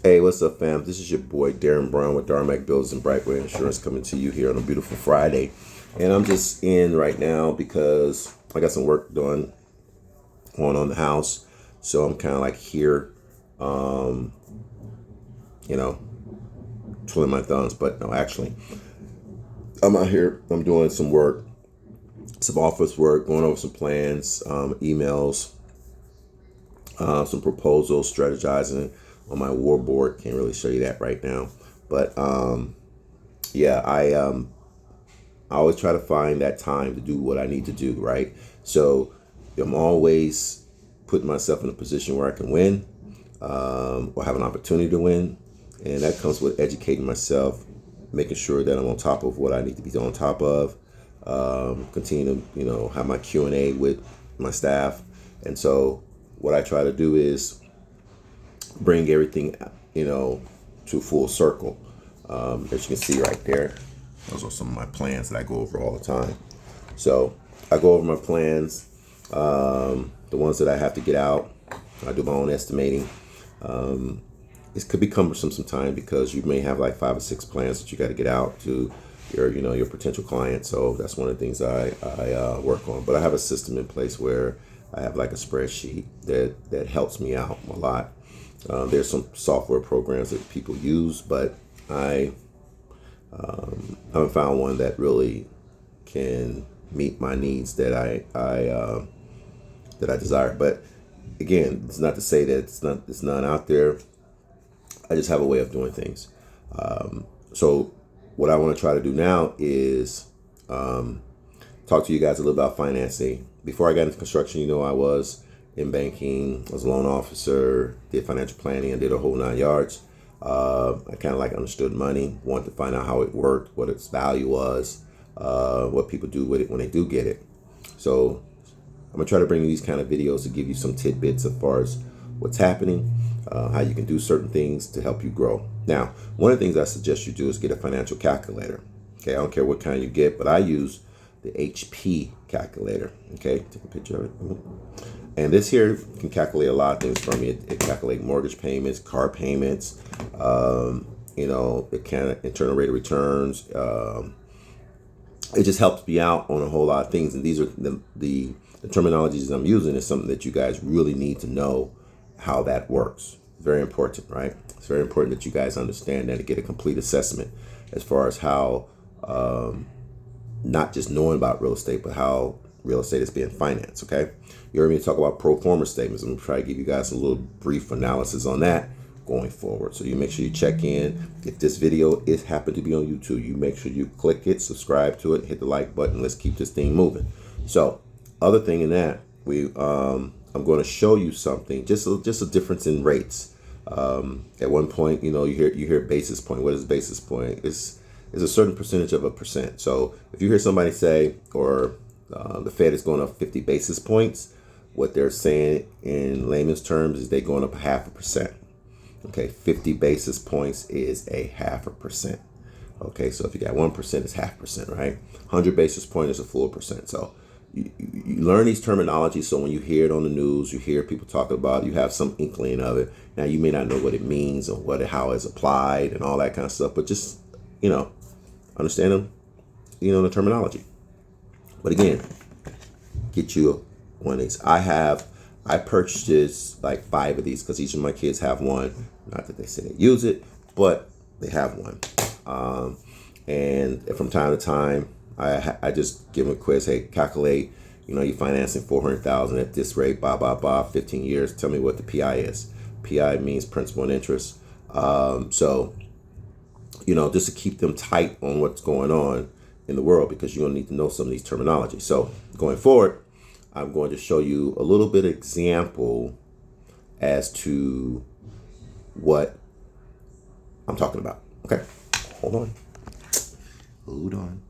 Hey, what's up, fam? This is your boy Darren Brown with Darmac Builders and Brightway Insurance coming to you here on a beautiful Friday. And I'm just in right now because I got some work done going on the house. So I'm kind of like here, um, you know, twiddling my thumbs. But no, actually, I'm out here. I'm doing some work, some office work, going over some plans, emails, some proposals, strategizing on my war board. Can't really show you that right now. But yeah, I always try to find that time to do what I need to do, right? So I'm always putting myself in a position where I can win, or have an opportunity to win. And that comes with educating myself, making sure that I'm on top of what I need to be on top of, continue to, have my Q&A with my staff. And so what I try to do is bring everything, to full circle. As you can see right there, those are some of my plans that I go over all the time. So I go over my plans, the ones that I have to get out. I do my own estimating. It could be cumbersome sometimes because you may have like 5 or 6 plans that you got to get out to your potential client. So that's one of the things I work on. But I have a system in place where I have like a spreadsheet that helps me out a lot. There's some software programs that people use, but I haven't found one that really can meet my needs that I desire. But again, it's not to say that it's not out there. I just have a way of doing things. So what I want to try to do now is talk to you guys a little about financing. Before I got into construction, I was in banking, I was a loan officer, did financial planning, and did a whole 9 yards. I kind of like understood money, wanted to find out how it worked, what its value was, what people do with it when they do get it. So I'm gonna try to bring you these kind of videos to give you some tidbits as far as what's happening, how you can do certain things to help you grow. Now, one of the things I suggest you do is get a financial calculator. Okay, I don't care what kind you get, but I use the HP calculator. Okay, take a picture of it. And this here can calculate a lot of things for me. It calculates mortgage payments, car payments, it can internal rate of returns. It just helps me out on a whole lot of things. And these are the terminologies I'm using is something that you guys really need to know how that works. Very important, right? It's very important that you guys understand that and get a complete assessment as far as how, not just knowing about real estate, but how real estate is being financed. Okay. You heard me talk about pro forma statements. I'm going to try to give you guys a little brief analysis on that going forward. So you make sure you check in. If this video is happened to be on YouTube, you make sure you click it, subscribe to it, hit the like button. Let's keep this thing moving. So other thing in that, I'm going to show you something, just a difference in rates. At one point, you hear basis point. What is basis point? It's a certain percentage of a percent. So if you hear somebody say, or the Fed is going up 50 basis points, what they're saying in layman's terms is they're going up 0.5%. Okay, 50 basis points is 0.5%. Okay, so if you got 1%, it's 0.5%, right? 100 basis point is a full percent. So you learn these terminologies, so when you hear it on the news, you hear people talk about it, you have some inkling of it. Now, you may not know what it means or how it's applied and all that kind of stuff, but just, understand them, the terminology. But again, get you one of these. I purchased like 5 of these because each of my kids have one. Not that they say they use it, but they have one. And from time to time, I just give them a quiz. Hey, calculate, you're financing 400,000 at this rate, 15 years. Tell me what the PI is. PI means principal and interest. So, just to keep them tight on what's going on in the world, because you're going to need to know some of these terminology. So going forward, I'm going to show you a little bit of example as to what I'm talking about. Okay, hold on.